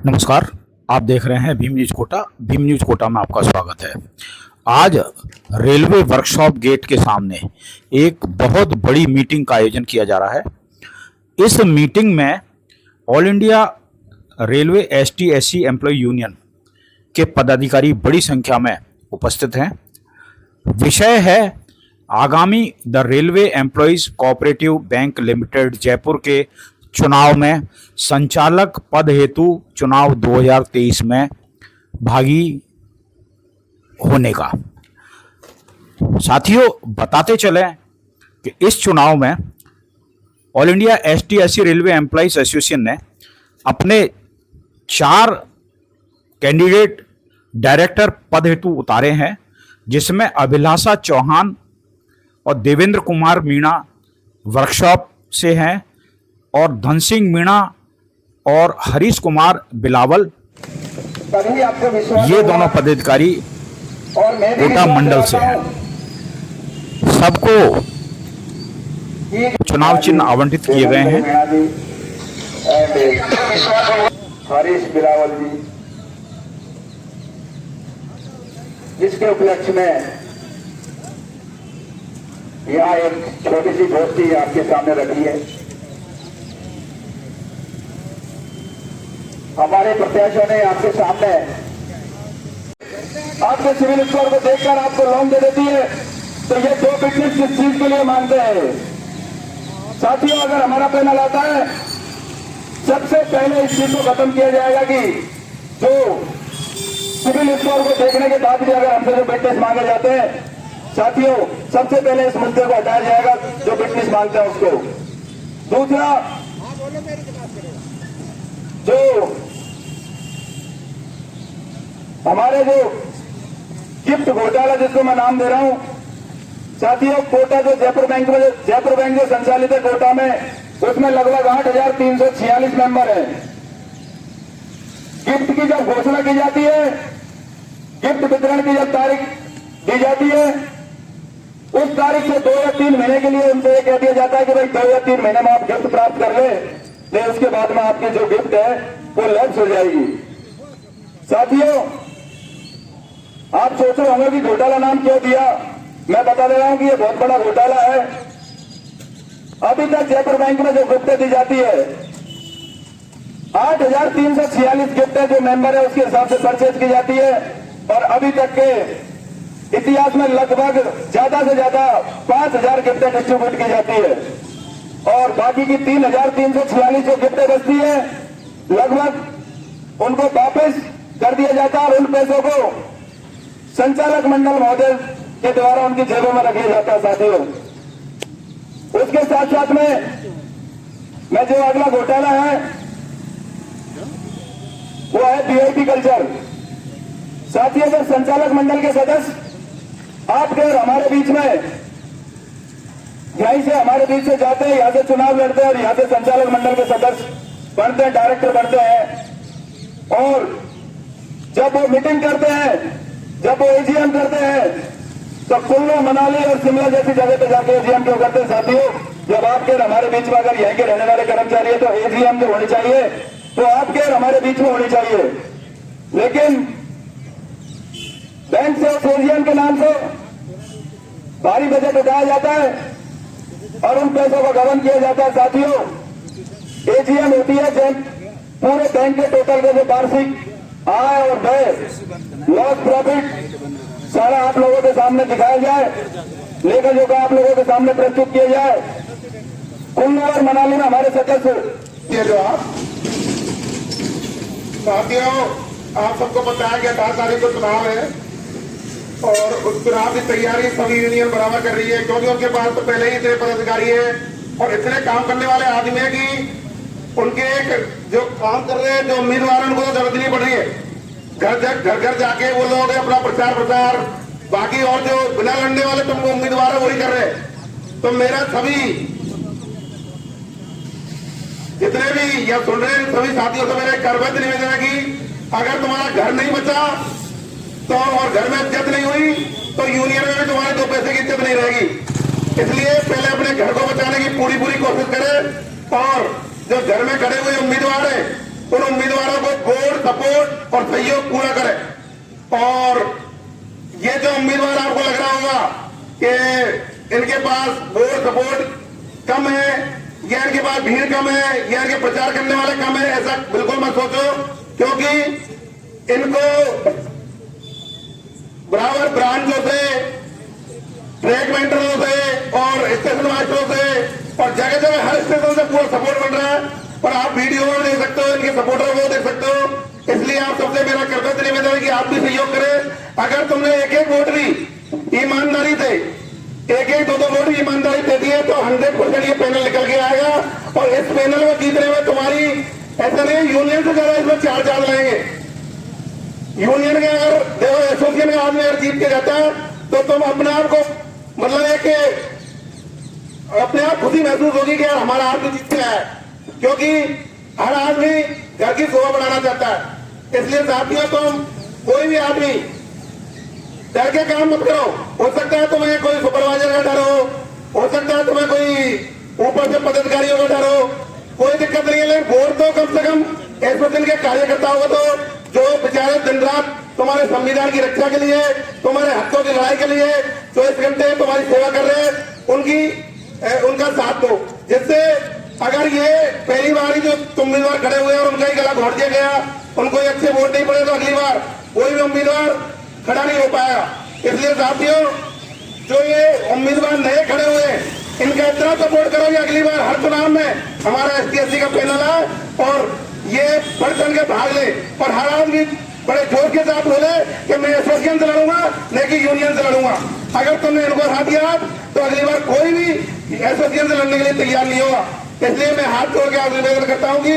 नमस्कार। आप देख रहे हैं भीम न्यूज कोटा। भीम न्यूज कोटा में आपका स्वागत है। आज रेलवे वर्कशॉप गेट के सामने एक बहुत बड़ी मीटिंग का आयोजन किया जा रहा है। इस मीटिंग में all India railway ST SC employ union के पदाधिकारी बड़ी संख्या में उपस्थित हैं। विषय है आगामी the railway employees cooperative bank limited Jaipur के चुनाव में संचालक पद हेतु चुनाव 2023 में भागी होने का। साथियों, बताते चलें कि इस चुनाव में all India ST SC railway employees association ने अपने 4 कैंडिडेट डायरेक्टर पद हेतु उतारे हैं, जिसमें अभिलाषा चौहान और देवेंद्र कुमार मीणा वर्कशॉप से हैं और धन सिंह मीणा और हरीश कुमार बिलावल, ये दोनों पदाधिकारी कोटा मंडल से हैं। सबको चुनाव चिन्ह आवंटित किए गए हैं। हरीश बिलावल जी, जिसके उपलक्ष्य में यहाँ एक छोटी सी गोष्ठी आपके सामने रखी है। हमारे प्रत्याशियों ने आपके सामने आपके सिविल स्कोर को देखकर आपको लोन दे देती है, तो ये 2 फिटनेस किस चीज के लिए मांगते हैं? साथियों, अगर हमारा पैनल आता है, सबसे पहले इस चीज को खत्म किया जाएगा कि जो सिविल स्कोर को देखने के बाद भी अगर हमसे जो फिटनेस मांगे जाते हैं, साथियों, सबसे पहले इस मुद्दे को हटाया जाएगा जो फिटनेस मांगते हैं उसको। दूसरा, जो हमारे जो गिफ्ट घोटाला जिसको मैं नाम दे रहा हूं, साथियों, कोटा जो जयपुर बैंक जो संचालित है कोटा में, उसमें लगभग 8,346 मेंबर हैं। गिफ्ट की जब घोषणा की जाती है, गिफ्ट वितरण की जब तारीख दी जाती है, उस तारीख से 2 या 3 महीने के लिए उनसे यह कह दिया जाता है कि भाई 2 या 3 महीने में आप गिफ्ट प्राप्त कर ले, नहीं उसके बाद में आपकी जो गिफ्ट है वो लैप्स हो जाएगी। साथियों, आप सोच रहे होंगे कि घोटाला नाम क्यों दिया। मैं बता दे रहा हूं कि ये बहुत बड़ा घोटाला है। अभी तक जयपुर बैंक में जो गिफ्टें दी जाती है, 8,346 गिफ्टें जो मेंबर है उसके हिसाब से परचेज की जाती है, और अभी तक के इतिहास में लगभग ज्यादा से ज्यादा 5,000 गिफ्टें डिस्ट्रीब्यूट की जाती है, और बाकी की 3,346 जो गिफ्टें बचती है, लगभग उनको वापस कर दिया जाता है और उन पैसों को संचालक मंडल महोदय के द्वारा उनकी जेबों में रख दिया जाता है। साथियों, उसके साथ साथ में जो अगला घोटाला है वो है वीआईपी कल्चर। साथियों, जब संचालक मंडल के सदस्य आपके और हमारे बीच में यहीं से हमारे बीच से जाते हैं, यहां से चुनाव लड़ते हैं और यहां से संचालक मंडल के सदस्य बनते हैं, डायरेक्टर बनते हैं, और जब वो मीटिंग करते हैं, जब वो एजीएम करते हैं, तो कुल्लू मनाली और शिमला जैसी जगह पे जाके एजीएम क्यों करते हैं? साथियों, जब आपके और हमारे बीच में अगर यहीं के रहने वाले कर्मचारी है तो एजीएम जो होनी चाहिए तो आपके और हमारे बीच में होनी चाहिए। लेकिन बैंक से उस एजीएम के नाम से भारी बजट उठाया जाता है और उन पैसों का गबन किया जाता है। साथियों, एजीएम होती है जब पूरे बैंक के टोटल के जो वार्षिक आय और व्यय, लॉस प्रॉफिट सारा आप लोगों के सामने दिखाया जाए, लेकर जो आप लोगों के सामने प्रस्तुत किया जाए। कुल्लू और मनाली में हमारे सदस्य जो आप साथियों, आप सबको पता है कि 18 तारीख को चुनाव है और उस चुनाव की तैयारी सभी यूनियन बराबर कर रही है, क्योंकि उनके पास तो पहले ही इतने पदाधिकारी है और इतने काम करने वाले आदमी है कि उनके जो काम कर रहे हैं, जो उम्मीदवार उनको तो जरूरत नहीं पड़ रही है। घर जाके वो लोग अपना प्रचार बाकी और जो बिना लड़ने वाले तुमको उम्मीदवार है वही कर रहे हैं। तो मेरा सभी जितने भी यह सुन रहे हैं सभी साथियों से मेरा करवत निवेदन है कि अगर तुम्हारा घर नहीं बचा तो और घर में इज्जत नहीं हुई तो यूनियन में भी तुम्हारे 2 पैसे की इज्जत नहीं रहेगी। इसलिए पहले अपने घर को बचाने की पूरी कोशिश करें और जो घर में खड़े हुए उम्मीदवार हैं उन उम्मीदवारों को वोट सपोर्ट और सहयोग पूरा करें। और ये जो उम्मीदवार आपको लग रहा होगा कि इनके पास वोट सपोर्ट कम है या इनके पास भीड़ कम है या इनके प्रचार करने वाले कम है, ऐसा बिल्कुल मत सोचो, क्योंकि इनको बराबर ब्रांचों से, ट्रैक वेंडरों से और स्टेशन मास्टरों से और जगह जगह हर स्टेशन से पूरा सपोर्ट मिल रहा है। और आप वीडियो में देख सकते हो, इनके सपोर्टर को देख सकते हो। इसलिए आप सबसे मेरा कर्तव्य निवेदन है कि आप भी सहयोग करें। अगर तुमने एक एक वोट भी ईमानदारी से, एक एक दो वोट भी ईमानदारी दे दिए तो 100% ये पैनल निकल के आएगा। और इस पैनल में जीतने में तुम्हारी ऐसा नहीं, यूनियन से ज्यादा इसमें चार चांद लगेंगे। यूनियन के अगर देखो, एसोसिएशन का आदमी अगर जीत के जाता है तो तुम अपने आप को मतलब एक अपने आप खुशी महसूस होगी कि यार हमारा आदमी जीत के आया है, क्योंकि हर आदमी घर की शोभा बढ़ाना चाहता है। इसलिए साथियों, तुम कोई भी आदमी डर के काम मत करो। हो सकता है तुम्हें कोई सुपरवाइजर का डर हो सकता है तुम्हें कोई ऊपर से पदाधिकारियों का डर हो, कोई दिक्कत नहीं है। लेकिन वोट तो कम से कम एसोसिएशन के कार्यकर्ताओं को तो, जो बेचारे दिन रात तुम्हारे संविधान की रक्षा के लिए, तुम्हारे हकों की लड़ाई के लिए 24 घंटे तुम्हारी सेवा कर रहे हैं, उनका साथ दो। जिससे अगर ये पहली बार ही जो उम्मीदवार खड़े हुए और उनका ही गला घोट दिया गया, उनको अच्छे वोट नहीं पड़े तो अगली बार कोई भी उम्मीदवार खड़ा नहीं हो पाएगा। इसलिए साथियों, जो ये उम्मीदवार नए खड़े हुए हैं, इनका इतना सपोर्ट करो कि अगली बार हर चुनाव में हमारा ST/SC का पैनल आए और ये बढ़ चढ़ के भाग ले और हर आदमी बड़े जोर के साथ बोले कि मैं एसोसिएशन से लड़ूंगा, नहीं कि यूनियन से लड़ूंगा। अगर तुमने इनको हरा दिया तो अगली बार कोई भी एसोसिएशन से लड़ने के लिए तैयार नहीं होगा। इसलिए मैं हाथ जोड़ के आपसे निवेदन करता हूं कि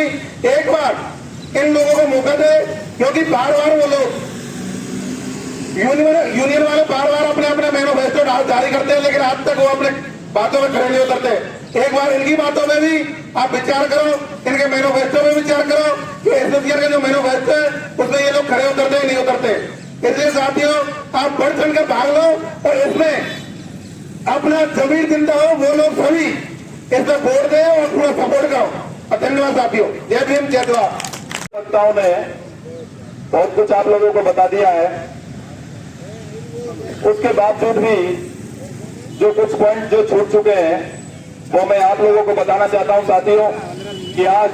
एक बार इन लोगों को मौका दे, क्योंकि बार बार वो लोग यूनियन वाले बार बार अपने अपने मैनिफेस्टो जारी करते हैं, लेकिन आज तक वो अपने बातों में खड़े नहीं उतरते। एक बार इनकी बातों में भी आप विचार करो, इनके मैनिफेस्टो में विचार करो कि एसोसिएशन का जो मैनिफेस्टो है उसमें ये लोग खड़े उतरते ही नहीं उतरते। इसलिए साथियों, आप बढ़ चढ़ कर भाग लो और इसमें अपना जमीन जिंदा हो, वो लोग सभी इसमें वोट दे और पूरा सपोर्ट करो। धन्यवाद साथियों। जय भीम, जय द्वार। वक्ताओं ने बहुत कुछ आप लोगों को बता दिया है, उसके बावजूद भी जो कुछ पॉइंट जो छूट चुके हैं वो मैं आप लोगों को बताना चाहता हूं साथियों कि आज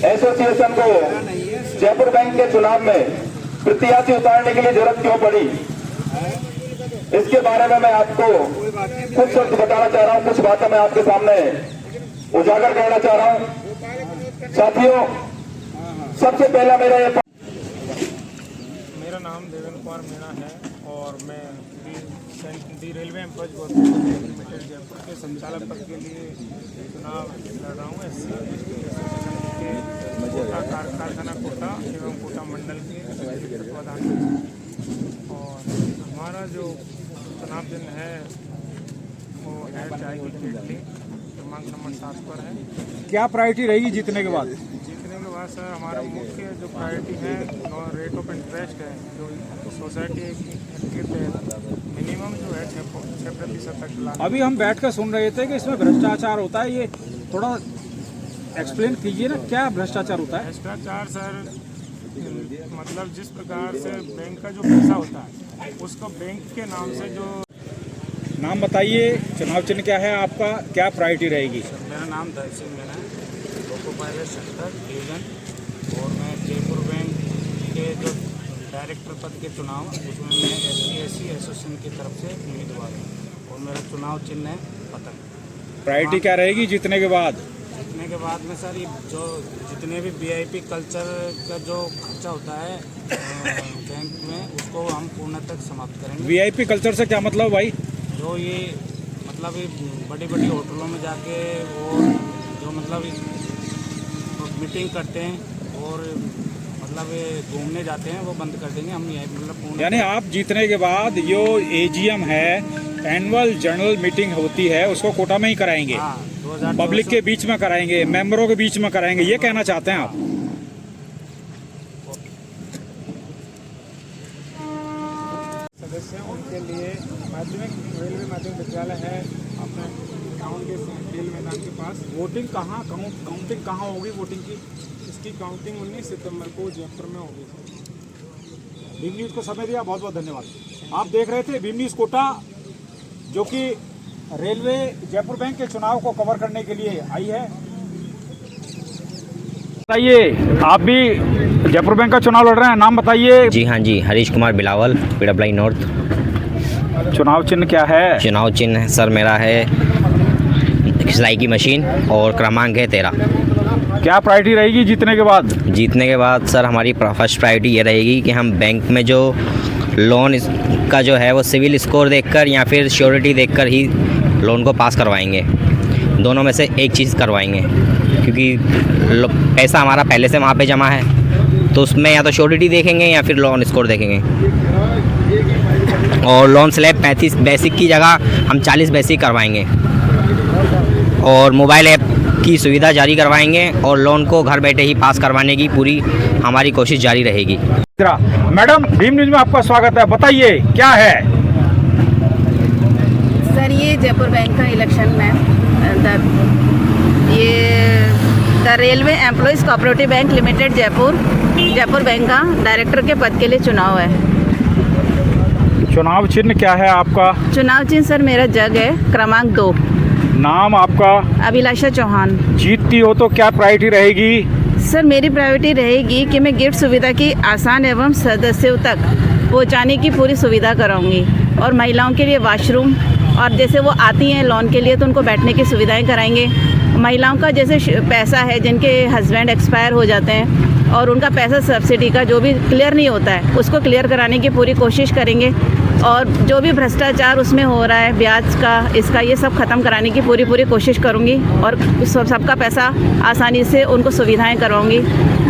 एसोसिएशन को जयपुर बैंक के चुनाव में प्रत्याशी उतारने के लिए जरूरत क्यों पड़ी, इसके बारे में मैं आपको कुछ शब्द बताना चाह रहा हूं, कुछ बातें मैं आपके सामने उजागर करना चाह रहा हूं। साथियों, सबसे पहला मेरा नाम देवेंद्र कुमार मीणा है और मैं the railway employees corporation limited Jaipur के संचालक पद के लिए चुनाव लड़ रहा हूँ। SC के कोटा कारखाना कोटा एवं कोटा मंडल के प्रधान। और हमारा जो चुनाव चिन्ह है वो है चाय की केटली, क्रमांक नंबर 7 पर है। क्या प्रायोरिटी रहेगी जीतने के बाद? जीतने के बाद सर हमारा मुख्य जो प्रायोरिटी है रेट ऑफ इंटरेस्ट है, जो सोसाइटी के तहत मिनिमम जो है 6% तक लाना। अभी हम बैठकर सुन रहे थे कि इसमें भ्रष्टाचार होता है, ये थोड़ा एक्सप्लेन कीजिए ना, क्या भ्रष्टाचार होता है? भ्रष्टाचार सर मतलब जिस प्रकार से बैंक का जो पैसा होता है उसको बैंक के नाम से जो। नाम बताइए, चुनाव चिन्ह क्या है आपका, क्या प्रायोरिटी रहेगी? मेरा नाम दर्शन सिंह मीणा है, लोको पायलट सेक्टर डिवीजन, और मैं जयपुर बैंक के जो डायरेक्टर पद के चुनाव उसमें मैं SC/SC एसोसिएशन की तरफ से उम्मीदवार हूँ और मेरा चुनाव चिन्ह है पतंग। प्रायोरिटी क्या रहेगी जीतने के बाद? जीतने के बाद में सर ये जो जितने भी VIP कल्चर का जो खर्चा होता है बैंक में, उसको हम पूर्ण तक समाप्त करेंगे। VIP कल्चर से क्या मतलब भाई? जो ये मतलब ये बड़ी बड़ी होटलों में जाके और जो मतलब मीटिंग करते हैं और मतलब ये घूमने जाते हैं वो बंद कर देंगे हम। ये मतलब यानी आप जीतने के बाद जो AGM है, एनुअल जनरल मीटिंग होती है, उसको कोटा में ही कराएंगे? हाँ, 2024 पब्लिक के बीच में कराएंगे, मेंबरों के बीच में कराएंगे, ये कहना चाहते हैं आप? सदस्य उनके लिए माध्यमिक रेलवे माध्यमिक विद्यालय है है अपने ग्राउंड के खेल मैदान के पास। वोटिंग कहाँ काउंटिंग कहाँ होगी वोटिंग की? इसकी काउंटिंग 19 सितंबर को जयपुर में होगी सर। भीम न्यूज़ को समय दिया, बहुत बहुत धन्यवाद। आप देख रहे थे भीम न्यूज़ कोटा, जो कि रेलवे जयपुर बैंक के चुनाव को कवर करने के लिए आई है। बताइए, आप भी जयपुर बैंक का चुनाव लड़ रहे हैं, नाम बताइए। जी हाँ जी, हरीश कुमार बिलावल, पीडब्ल्यूआई नॉर्थ। चुनाव चिन्ह क्या है? चुनाव चिन्ह सर मेरा है सिलाई की मशीन और क्रमांक है 13। क्या प्रायोरिटी रहेगी जीतने के बाद? जीतने के बाद सर हमारी फर्स्ट प्रायोरिटी ये रहेगी कि हम बैंक में जो लोन का जो है वो सिविल स्कोर देखकर या फिर श्योरिटी देखकर ही लोन को पास करवाएंगे। दोनों में से एक चीज़ करवाएंगे, क्योंकि पैसा हमारा पहले से वहाँ पे जमा है, तो उसमें या तो श्योरिटी देखेंगे या फिर लोन स्कोर देखेंगे। और लोन स्लैब 35 बेसिक की जगह हम 40 बेसिक करवाएंगे और मोबाइल ऐप की सुविधा जारी करवाएंगे और लोन को घर बैठे ही पास करवाने की पूरी हमारी कोशिश जारी रहेगी। मैडम, भीम न्यूज़ में आपका स्वागत है, बताइए क्या है? सर, ये जयपुर बैंक का इलेक्शन में the railway employees cooperative bank limited Jaipur bank का डायरेक्टर के पद के लिए चुनाव है। चुनाव चिन्ह क्या है आपका? चुनाव चिन्ह सर मेरा जग है, क्रमांक 2। नाम आपका? अभिलाषा चौहान। जीतती हो तो क्या प्रायोरिटी रहेगी? सर, मेरी प्रायोरिटी रहेगी कि मैं गिफ्ट सुविधा की आसान एवं सदस्यों तक पहुंचाने की पूरी सुविधा कराऊंगी और महिलाओं के लिए वॉशरूम, और जैसे वो आती हैं लोन के लिए तो उनको बैठने की सुविधाएं कराएंगे। महिलाओं का जैसे पैसा है, जिनके हस्बैंड एक्सपायर हो जाते हैं और उनका पैसा सब्सिडी का जो भी क्लियर नहीं होता है, उसको क्लियर कराने की पूरी कोशिश करेंगे। और जो भी भ्रष्टाचार उसमें हो रहा है, ब्याज का, इसका, ये सब ख़त्म कराने की पूरी कोशिश करूँगी और सबका पैसा आसानी से उनको सुविधाएं करवाऊँगी।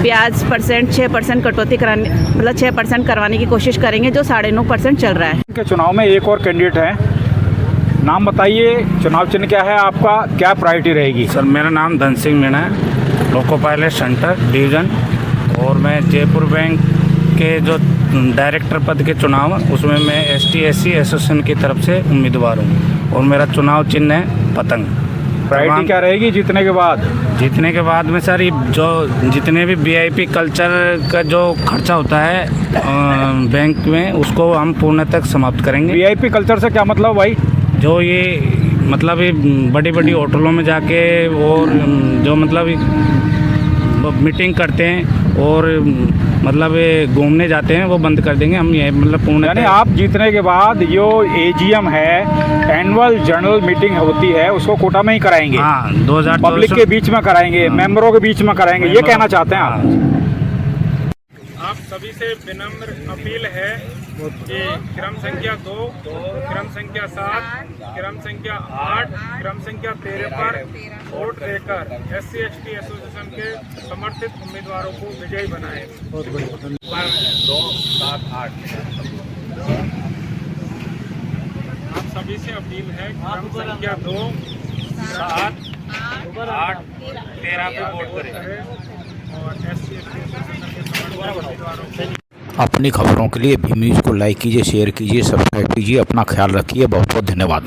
ब्याज परसेंट 6% कटौती कराने, मतलब 6% करवाने की कोशिश करेंगे, जो 9.5% चल रहा है। के चुनाव में एक और कैंडिडेट है, नाम बताइए, चुनाव चिन्ह क्या है आपका, क्या प्रायोरिटी रहेगी? सर, मेरा नाम धन सिंह मीणा है, लोको पायलट सेंटर डिवीज़न, और मैं जयपुर बैंक के जो डायरेक्टर पद के चुनाव उसमें मैं ST/SC एसोसिएशन की तरफ से उम्मीदवार हूँ और मेरा चुनाव चिन्ह है पतंग। प्रायोरिटी क्या रहेगी जीतने के बाद? जीतने के बाद में सर, ये जो जितने भी VIP कल्चर का जो खर्चा होता है बैंक में, उसको हम पूर्ण तक समाप्त करेंगे। VIP कल्चर से क्या मतलब भाई? जो ये मतलब ये बड़ी होटलों में जाके और जो मतलब मीटिंग करते हैं और मतलब ये घूमने जाते हैं, वो बंद कर देंगे हम। ये मतलब पूर्ण, यानी आप जीतने के बाद जो AGM है, एनुअल जनरल मीटिंग होती है, उसको कोटा में ही कराएंगे? हाँ, 2000 पब्लिक के बीच में कराएंगे, मेंबरों के बीच में कराएंगे, ये कहना चाहते हैं आप? आप सभी से विनम्र अपील है कि क्रम संख्या 2, क्रम संख्या 7, क्रम संख्या 8, क्रम संख्या 13 पर वोट देकर SC/ST एसोसिएशन के समर्थित उम्मीदवारों को विजयी बनाएं। 2, 7, 8। आप सभी से अपील है, क्रम संख्या 2, 7, 8, 13 पे वोट करें और SC/ST एसोसिएशन के समर्थित उम्मीदवारों को। अपनी खबरों के लिए भीम न्यूज़ को लाइक कीजिए, शेयर कीजिए, सब्सक्राइब कीजिए। अपना ख्याल रखिए। बहुत बहुत धन्यवाद।